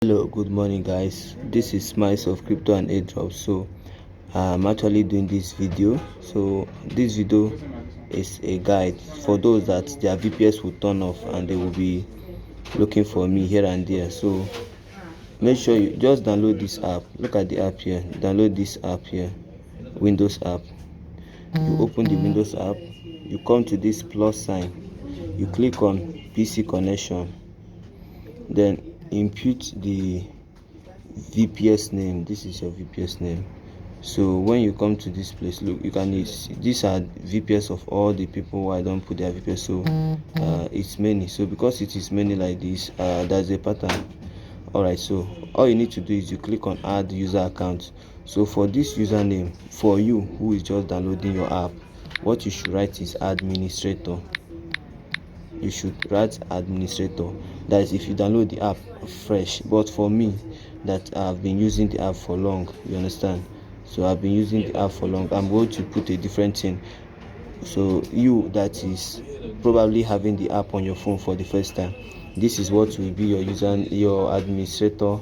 Hello, good morning guys. This is Smiles of Crypto and Airdrop. So I'm actually doing this video. So this video is a guide for those that their VPS will turn off and they will be looking for me here and there. So make sure you just download this app. Look at the app here. Download this app here, Windows app. You open the Windows app, you come to this plus sign, you click on PC connection, then input the VPS name. This is your VPS name. So when you come to this place, look, you can see these are VPS of all the people who I don't put their VPS. So it's many. So because it is many like this, there's a pattern. Alright, so all you need to do is you click on add user account. So for this username, for you who is just downloading your app, what you should write is administrator. You should write administrator. That is if you download the app fresh. But for me, that I've been using the app for long, you understand? So I've been using the app for long. I'm going to put a different thing. So you that is probably having the app on your phone for the first time, this is what will be your administrator.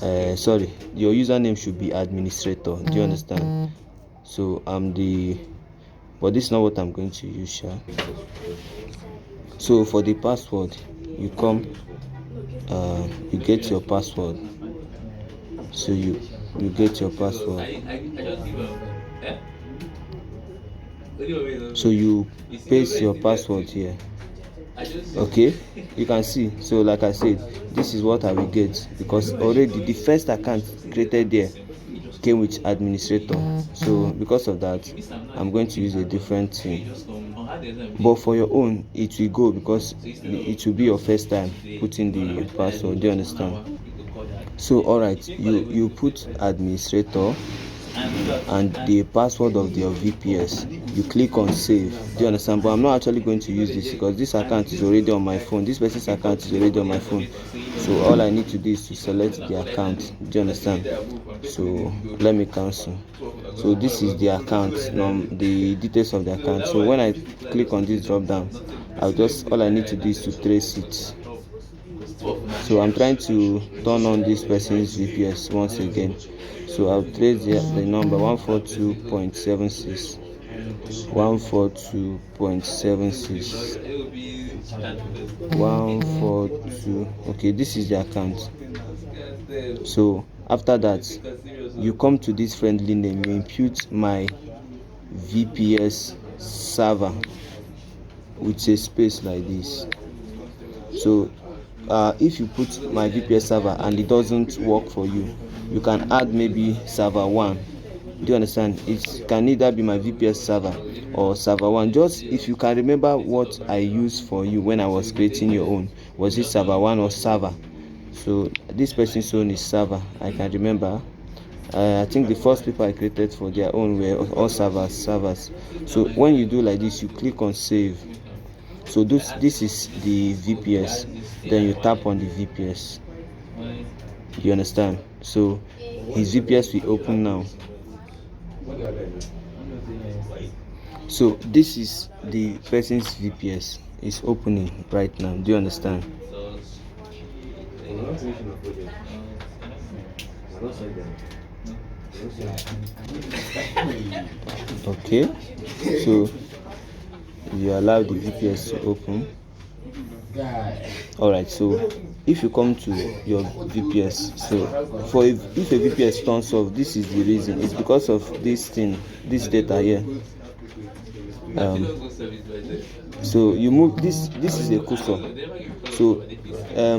Your username should be administrator. Do you understand? So but this is not what I'm going to use, sha. So for the password, you get your password. So you get your password. So you paste your password here. Okay, you can see. So like I said, this is what I will get because already the first account created there came with administrator. So because of that, I'm going to use a different thing. But for your own, it will go because it will be your first time putting the password. Do you understand? So alright, you put administrator and the password of your VPS. You click on save. Do you understand? But I'm not actually going to use this because this account is already on my phone. This person's account is already on my phone. So all I need to do is to select the account. Do you understand? So let me cancel. So this is the account, the details of the account. So when I click on this drop down, all I need to do is to trace it. So I'm trying to turn on this person's VPS once again. So I'll trace the number 142.76. 142.76. 142. Okay, this is the account. So after that, you come to this friendly name, you impute my VPS server with a space like this. So if you put my VPS server and it doesn't work for you, you can add maybe server 1. Do you understand? It can either be my VPS server or server 1. Just if you can remember what I used for you when I was creating your own, was it server 1 or server? So this person's own is server. I can remember. I think the first people I created for their own were all servers. So when you do like this, you click on save. So this is the VPS. Then you tap on the VPS. You understand? So his VPS will open now. So this is the person's VPS. It's opening right now. Do you understand? Okay. So you allow the VPS to open. Alright, so if you come to your VPS, so if a VPS turns off, this is the reason. It's because of this thing, this data here. So you move this is a cursor. So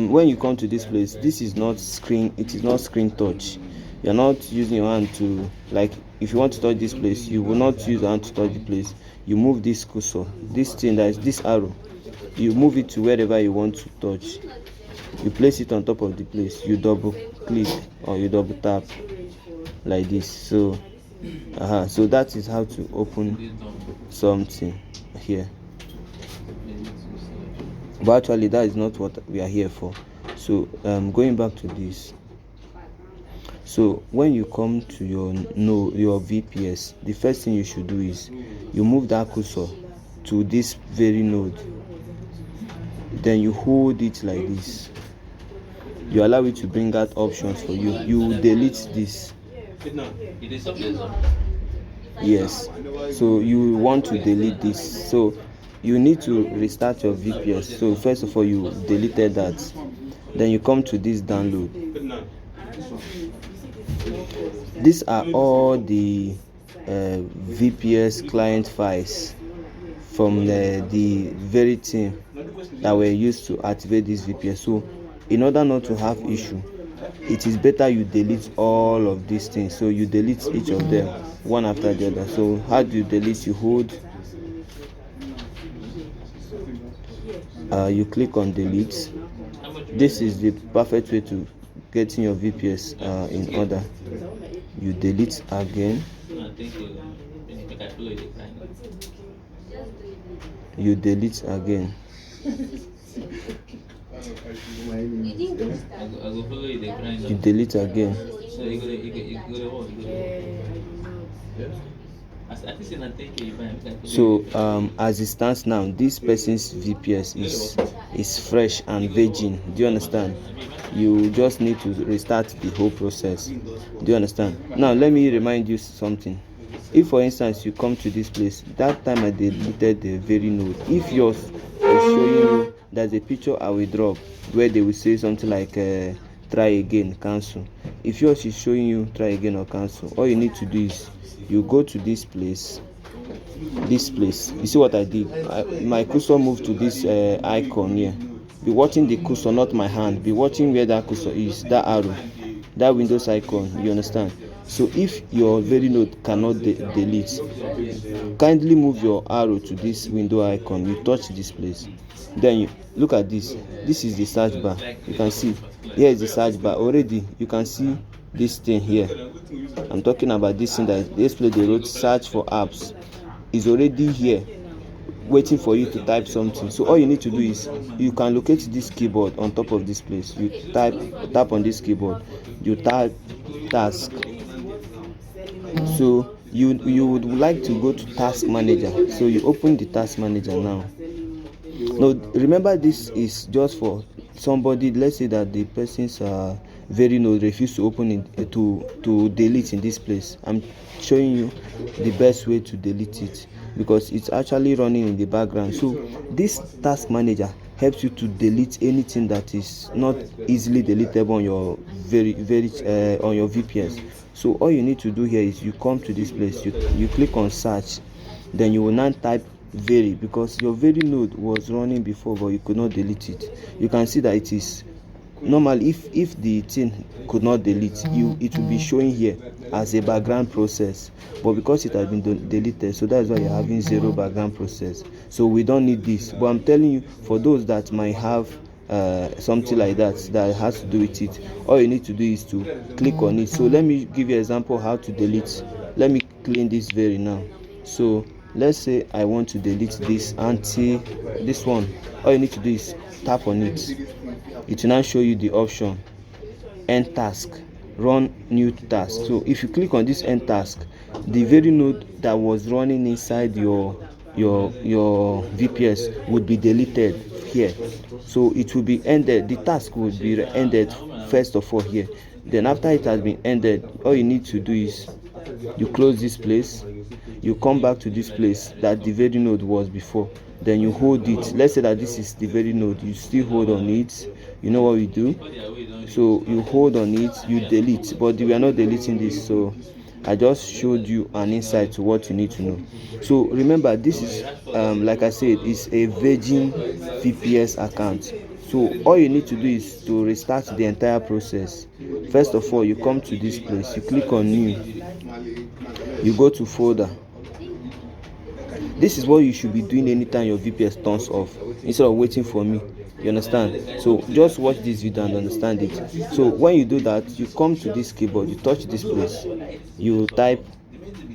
when you come to this place, this is not screen, it is not screen touch. You're not using your hand to, like, if you want to touch this place, you will not use your hand to touch the place. You move this cursor, this thing, that is this arrow, you move it to wherever you want to touch. You place it on top of the place, you double click or you double tap like this. So so that is how to open something here. But actually that is not what we are here for. So going back to this, so when you come to your VPS, the first thing you should do is you move that cursor to this very node, then you hold it like this. you allow it to bring out options for you. You delete this. Yes, so you want to delete this, so you need to restart your VPS. So first of all, you deleted that, then you come to this download. These are all the VPS client files from the very team that were used to activate this VPS. So in order not to have issue, it is better you delete all of these things. So you delete each of them one after the other. So how do you delete? You hold, you click on delete. This is the perfect way to getting your VPS in order. You delete again, you delete again, you delete again. So as it stands now, this person's VPS is fresh and virgin. Do you understand? You just need to restart the whole process. Do you understand? Now let me remind you something. If for instance you come to this place, that time I deleted the very node. If yours is showing you, there's a picture I will drop where they will say something like try again, cancel. If yours is showing you try again or cancel, all you need to do is you go to this place. You see what I did? My cursor moved to this icon here. Be watching the cursor, not my hand. Be watching where that cursor is, that arrow, that Windows icon. You understand? So if your very node cannot delete, kindly move your arrow to this window icon. You touch this place, then you look at this. This is the search bar. You can see here is the search bar already. You can see this thing here. I'm talking about this thing that this place they wrote search for apps is already here waiting for you to type something. So all you need to do is you can locate this keyboard on top of this place. You tap on this keyboard, you type task. So you would like to go to task manager, so you open the task manager now. Remember, this is just for somebody. Let's say that the person's very node refuse to open it to delete in this place. I'm showing you the best way to delete it because it's actually running in the background. So this task manager helps you to delete anything that is not easily deletable on your on your VPS. So all you need to do here is you come to this place, you click on search, then you will now type very, because your very node was running before but you could not delete it. You can see that it is normally, if the thing could not delete, it will be showing here as a background process, but because it has been deleted, so that's why you're having 0 background process. So we don't need this. But I'm telling you, for those that might have something like that has to do with it, all you need to do is to click on it. So let me give you an example how to delete. Let me clean this very now. So let's say I want to delete this this one. All you need to do is tap on it. It will now show you the option end task, run new task. So if you click on this end task, the very node that was running inside your VPS would be deleted here. So it will be ended. The task will be ended first of all here. Then after it has been ended, all you need to do is you close this place, you come back to this place that the very node was before, then you hold it. Let's say that this is the very node, you still hold on it. You know what we do? So you hold on it, you delete, but we are not deleting this, so I just showed you an insight to what you need to know. So remember, this is like I said, is a virgin VPS account. So all you need to do is to restart the entire process. First of all, you come to this place, you click on new, you go to folder. This is what you should be doing anytime your VPS turns off, instead of waiting for me. You understand? So just watch this video and understand it. So when you do that, you come to this keyboard, you touch this place, you type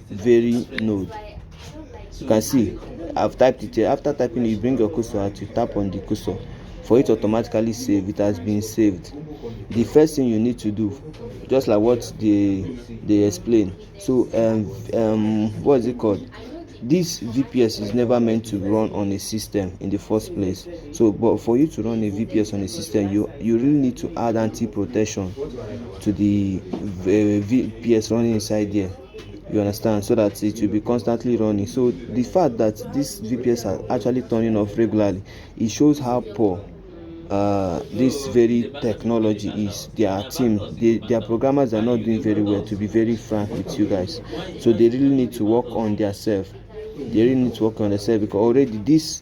very node. You can see I've typed it here. After typing it, you bring your cursor out, you tap on the cursor for it to automatically save. It has been saved. The first thing you need to do, just like what they explain. So what is it called? this VPS is never meant to run on a system in the first place. So but for you to run a VPS on a system, you really need to add anti-protection to the VPS running inside there, you understand, so that it will be constantly running. So the fact that this VPS are actually turning off regularly, it shows how poor this very technology is. Their team, their programmers are not doing very well, to be very frank with you guys. So they really need to work on themselves. They really need to work on themselves, because already this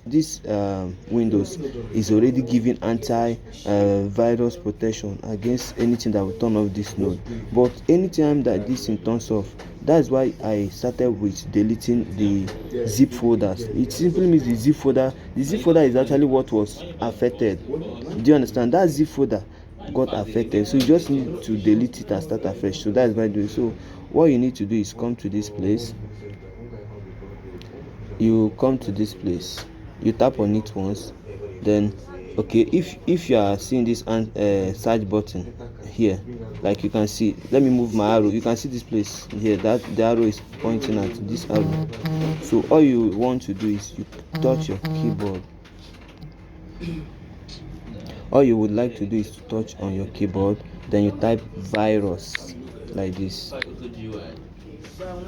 Windows is already giving anti-virus protection against anything that will turn off this node. But anytime that this thing turns off, that's why I started with deleting the zip folders. It simply means the zip folder is actually what was affected. Do you understand? That zip folder got affected, so you just need to delete it and start afresh. So that's why doing. So what you need to do is come to this place. You come to this place, you tap on it once, then okay, if you are seeing this search button here, like you can see, let me move my arrow. You can see this place here, that the arrow is pointing at this arrow. So all you want to do is you touch your keyboard. All you would like to do is to touch on your keyboard, then you type virus like this.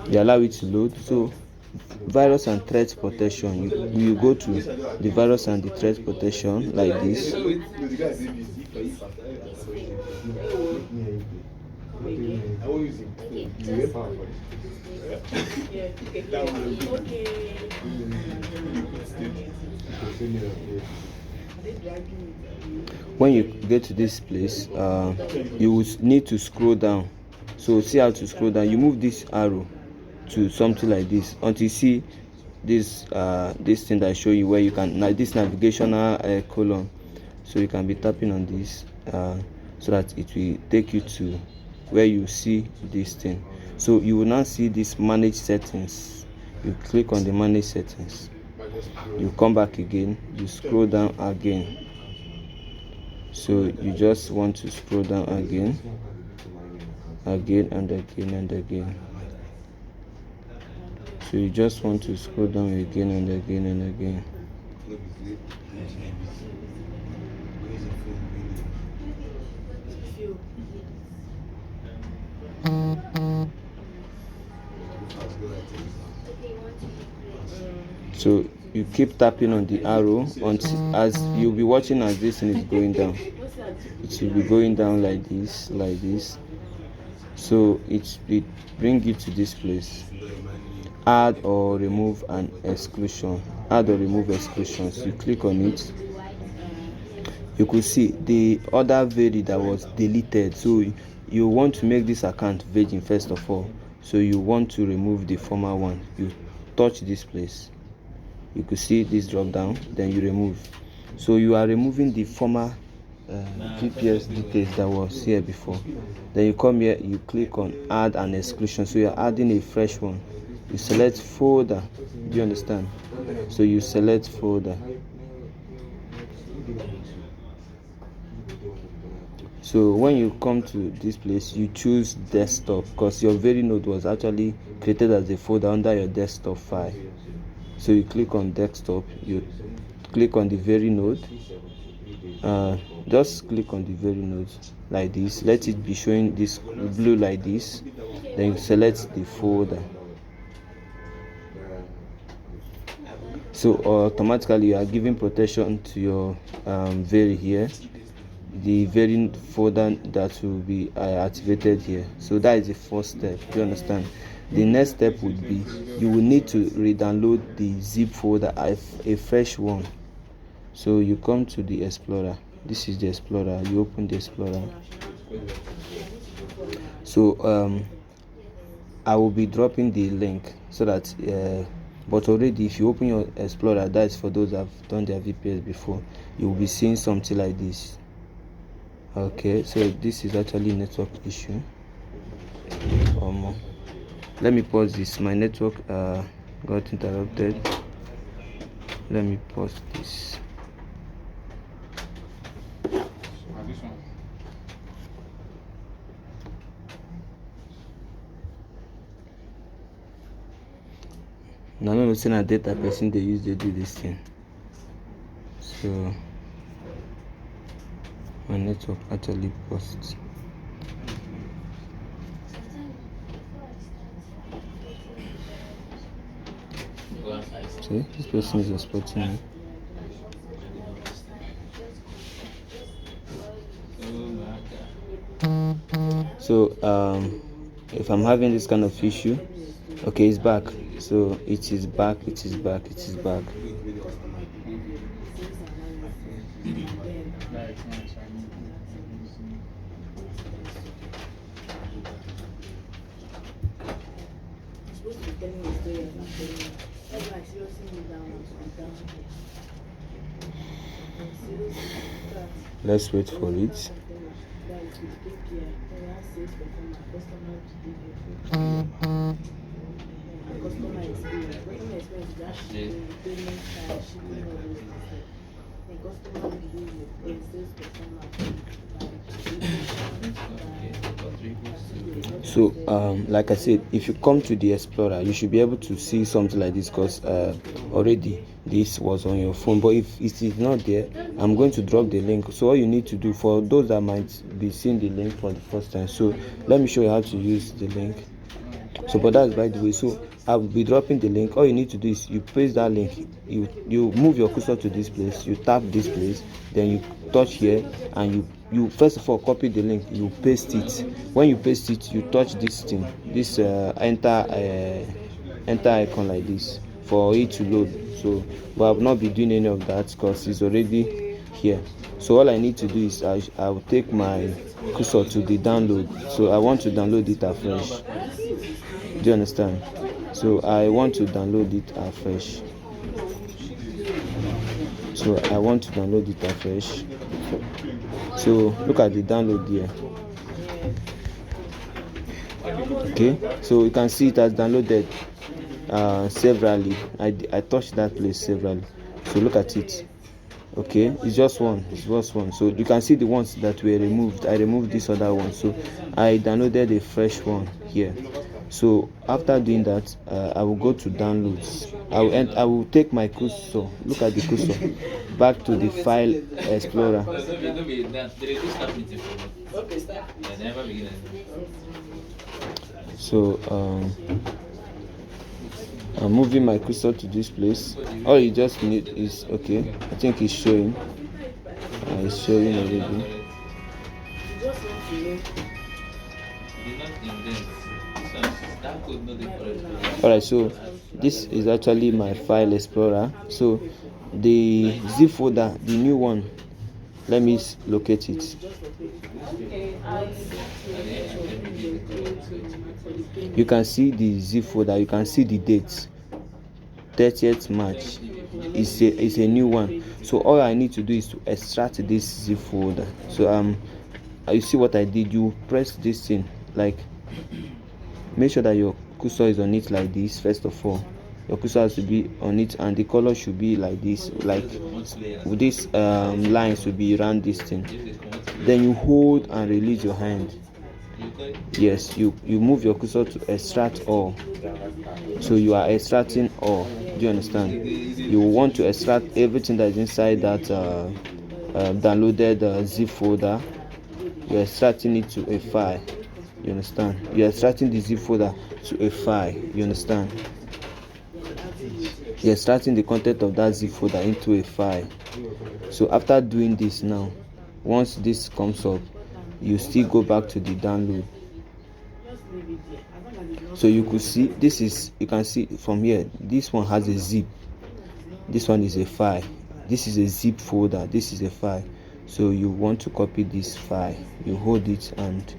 You allow it to load. So virus and threat protection, you go to the virus and the threat protection like this. When you get to this place, you will need to scroll down. So see how to scroll down. You move this arrow to something like this until you see this thing that I show you, where you can this navigational column. So you can be tapping on this so that it will take you to where you see this thing. So you will now see this manage settings. You click on the manage settings, you come back again, you scroll down again. So you just want to scroll down again and again. So you just want to scroll down again and again. So you keep tapping on the arrow until, as you'll be watching as this thing is going down, it will be going down like this. So it bring you to this place, add or remove an exclusion. Add or remove exclusions. You click on it. You could see the other Veri that was deleted. So you want to make this account virgin first of all. So you want to remove the former one. You touch this place. You could see this drop down, then you remove. So you are removing the former VPS details that was here before. Then you come here, you click on add an exclusion. So you're adding a fresh one. You select folder. Do you understand? So you select folder. So when you come to this place, you choose desktop, because your very node was actually created as a folder under your desktop file. So you click on desktop, you click on the very node, just click on the very node like this. Let it be showing this blue like this. Then you select the folder. So automatically you are giving protection to your Veri here, the very folder that will be activated here. So that is the first step. Do you understand? The next step would be you will need to re-download the zip folder as a fresh one. So you come to the Explorer. This is the Explorer. You open the Explorer. So I will be dropping the link so that but already if you open your Explorer, that is for those that have done their VPS before, you will be seeing something like this. Okay, so this is actually network issue. Let me pause this. My network got interrupted. Let me pause this. Now no say na data person they use, they do this thing. So my network actually paused. See, this person is expecting me. So if I'm having this kind of issue, okay, it's back. So it is back. Let's wait for it. So like I said, if you come to the Explorer, you should be able to see something like this, because already this was on your phone. But if it is not there, I'm going to drop the link. So all you need to do, for those that might be seeing the link for the first time, so let me show you how to use the link. So but that's by the way. So I'll be dropping the link. All you need to do is you paste that link, you move your cursor to this place, you tap this place, then you touch here, and you first of all copy the link, you paste it. When you paste it, you touch this thing, this enter icon like this for it to load. So but I will not be doing any of that because it's already here. So all I need to do is I will take my cursor to the download. So I want to download it afresh. Do you understand? So I want to download it afresh. So look at the download here. Okay, so you can see it has downloaded severally. I touched that place severally. So look at it. Okay, it's just one. So you can see the ones that were removed. I removed this other one, so I downloaded a fresh one here. So after doing that, I will go to downloads. I will take my cursor, look at the cursor, back to the file explorer. So I'm moving my cursor to this place. All you just need is, okay, I think it's showing. It's showing already. Alright, so this is actually my file explorer. So the zip folder, the new one, let me locate it. You can see the zip folder, you can see the date, 30th March. It's a new one. So all I need to do is to extract this zip folder. So you see what I did? You press this thing, like make sure that your cursor is on it like this. First of all, your cursor has to be on it, and the color should be like this, like with this line should be around this thing. Then you hold and release your hand. Yes, you move your cursor to extract all. So you are extracting all. Do you understand? You want to extract everything that is inside that downloaded zip folder. You're extracting it to a file. You understand? You're extracting the zip folder to a file. You understand? You're extracting the content of that zip folder into a file. So after doing this now, once this comes up, you still go back to the download. So you could see this is, you can see from here, this one has a zip, this one is a file, this is a zip folder, this is a file. So you want to copy this file, you hold it and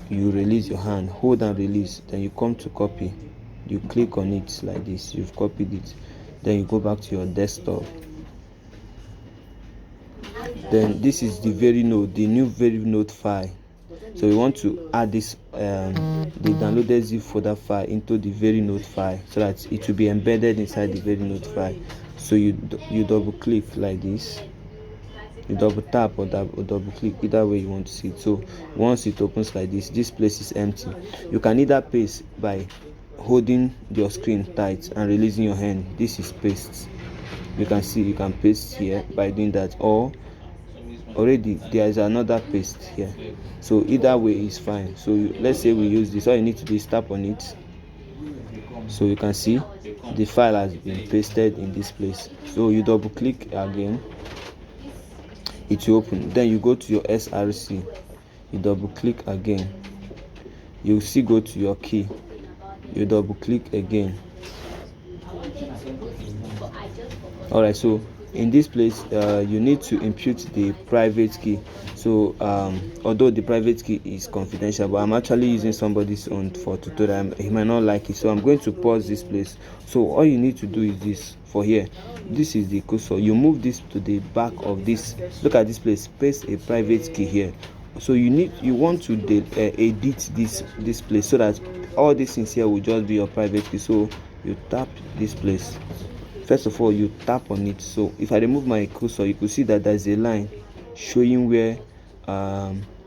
you release your hand, hold and release, then you come to copy, you click on it like this, you've copied it, then you go back to your desktop. Then this is the Verynote, the new Verynote file. So we want to add this the downloaded zip folder file into the Verynote file so that it will be embedded inside the Verynote file. So you double click like this, you double tap or double click, either way you want to see it. So once it opens like this place is empty. You can either paste by holding your screen tight and releasing your hand. This is paste. You can see you can paste here by doing that, or already there is another paste here, so either way is fine. So let's say we use this. All you need to do is tap on it, so you can see the file has been pasted in this place. So you double click again, it will open. Then you go to your src, you double click again, you still go to your key, you double click again. All right, so in this place you need to input the private key. So although the private key is confidential, but I'm actually using somebody's own for tutorial, he might not like it, so I'm going to pause this place. So all you need to do is this. For here, this is the cursor, you move this to the back of this. Look at this place, paste a private key here. So you want to edit this place so that all these things here will just be your private key. So you tap this place. First of all, you tap on it. So if I remove my cursor, you could see that there's a line showing where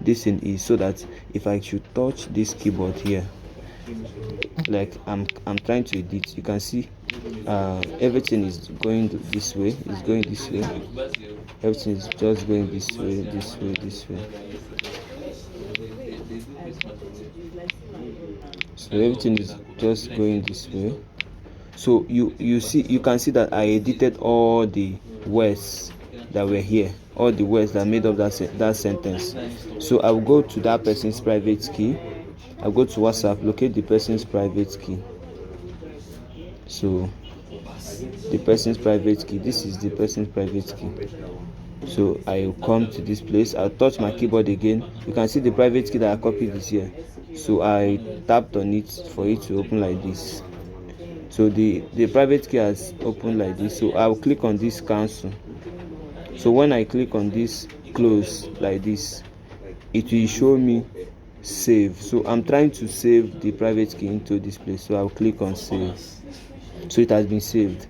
this thing is, so that if I should touch this keyboard here, like I'm trying to edit, you can see everything is going this way, everything is just going this way. So everything is just going this way. So you can see that I edited all the words that were here, all the words that made up that sentence. So I will go to that person's private key. I'll go to WhatsApp, locate the person's private key. So the person's private key, this is the person's private key. So I will come to this place, I'll touch my keyboard again. You can see the private key that I copied is here. So I tapped on it for it to open like this. So the private key has opened like this. So I will click on this cancel. So when I click on this close like this, it will show me save. So I'm trying to save the private key into this place, so I'll click on save. So it has been saved.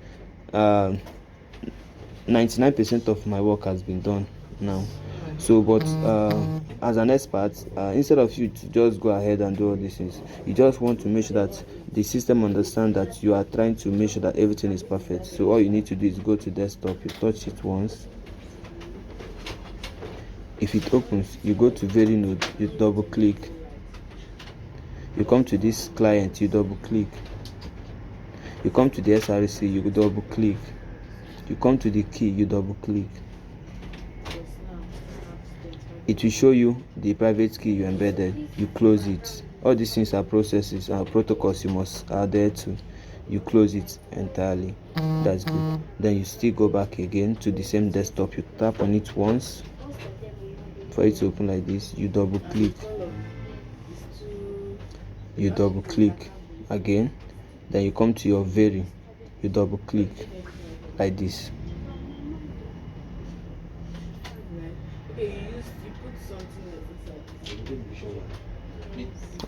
99% of my work has been done now. So but as an expert, instead of you to just go ahead and do all these things, you just want to make sure that the system understands that you are trying to make sure that everything is perfect. So all you need to do is go to desktop, you touch it once. If it opens, you go to Verychat, you double click. You come to this client, you double click. You come to the src, you double click. You come to the key, you double click. It will show you the private key you embedded. You close it. All these things are processes and protocols you must adhere to. You close it entirely. That's good. Then you still go back again to the same desktop. You tap on it once for it to open like this. You double click. You double click again. Then you come to your Very. You double click like this.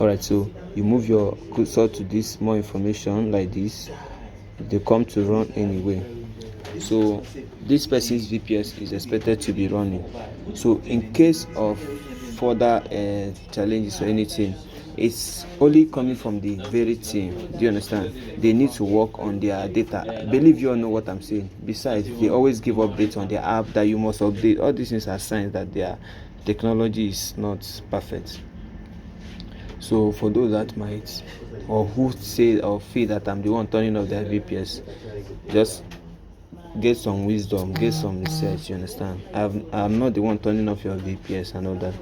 Alright, so you move your cursor to this more information like this. They come to run anyway. So this person's VPS is expected to be running. So in case of further challenges or anything, it's only coming from the very team. Do you understand? They need to work on their data. I believe you all know what I'm saying. Besides, they always give updates on their app that you must update. All these things are signs that their technology is not perfect. So for those that might or who say or feel that I'm the one turning off their VPS, just get some wisdom, get some research. You understand? I'm not the one turning off your VPS and all that.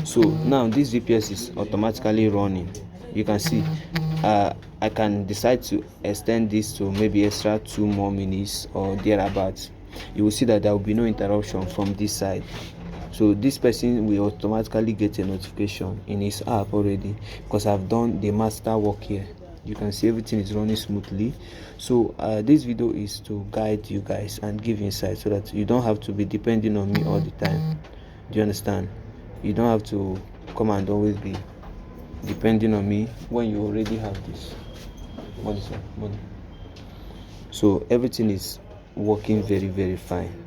So now this VPS is automatically running. You can see I can decide to extend this to maybe extra 2 more minutes or thereabouts. You will see that there will be no interruption from this side. So this person will automatically get a notification in his app already, because I've done the master work here. You can see everything is running smoothly. So this video is to guide you guys and give insight so that you don't have to be depending on me all the time. Do you understand? You don't have to come and always be depending on me when you already have this. So everything is working very, very fine.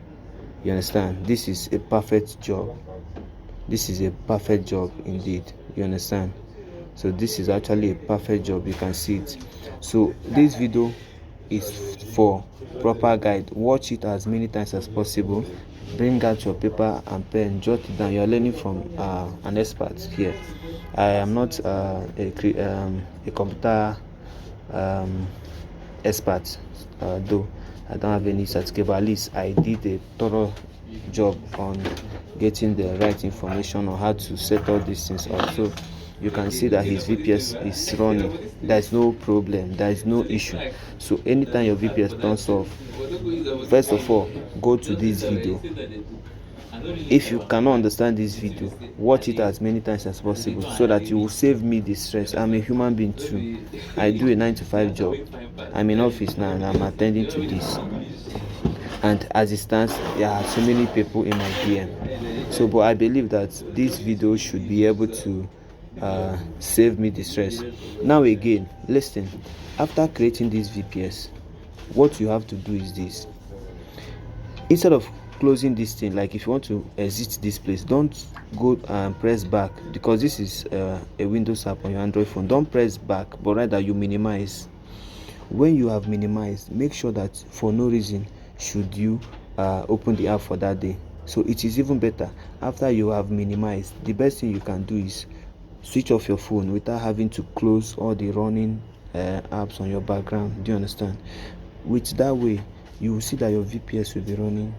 You understand? This is a perfect job. This is a perfect job indeed. You understand? So this is actually a perfect job. You can see it. So this video is for proper guide. Watch it as many times as possible. Bring out your paper and pen, jot it down. You are learning from an expert here. I am not a computer expert, though I don't have any certificate, but at least I did a thorough job on getting the right information on how to set all these things up. So you can see that his VPS is running. There is no problem, there is no issue. So anytime your VPS turns off, first of all, go to this video. If you cannot understand this video, watch it as many times as possible so that you will save me the stress. I'm a human being too. I do a 9 to 5 job. I'm in office now and I'm attending to this. And as it stands, there are so many people in my DM. So, but I believe that this video should be able to save me the stress. Now again, listen. After creating this VPS, what you have to do is this. Instead of closing this thing, like if you want to exit this place, don't go and press back, because this is a Windows app on your Android phone. Don't press back, but rather you minimize. When you have minimized, make sure that for no reason should you open the app for that day. So it is even better after you have minimized. The best thing you can do is switch off your phone without having to close all the running apps on your background. Do you understand? With that way, you will see that your VPS will be running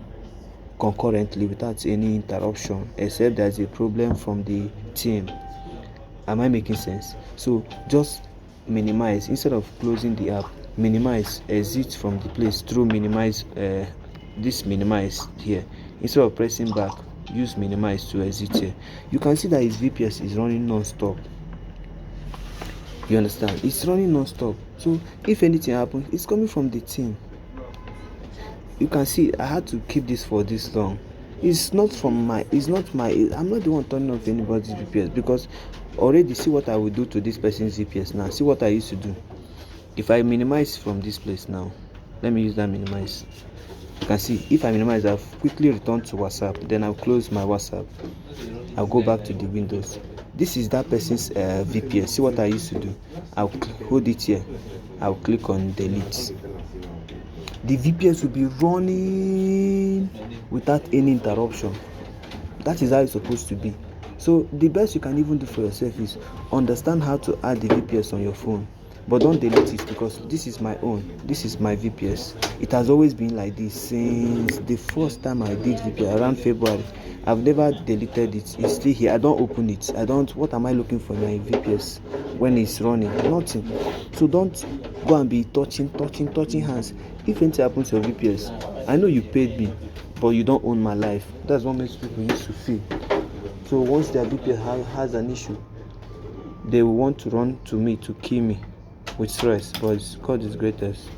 concurrently without any interruption, except there's a problem from the team. Am I making sense? So just minimize. Instead of closing the app, minimize, exit from the place through minimize. This minimize here. Instead of pressing back, use minimize to exit here. You can see that his VPS is running non-stop. You understand? It's running non-stop. So if anything happens, it's coming from the team. You can see I had to keep this for this long. It's not my I'm not the one turning off anybody's VPS, because already see what I will do to this person's VPS now. See what I used to do. If I minimize from this place now, let me use that minimize. You can see if I minimize, I've quickly returned to WhatsApp, then I'll close my WhatsApp. I'll go back to the Windows. This is that person's VPS. See what I used to do. I'll hold it here. I'll click on delete. The VPS will be running without any interruption. That is how it's supposed to be. So the best you can even do for yourself is understand how to add the VPS on your phone, but don't delete it, because this is my own. This is my VPS. It has always been like this since the first time I did VPS around February. I've never deleted it. It's still here. I don't open it. What am I looking for in my VPS when it's running? Nothing. So don't go and be touching hands. If anything happens to your VPS, I know you paid me, but you don't own my life. That's what most people used to feel. So once their VPS has an issue, they will want to run to me to kill me with stress. But God is greatest.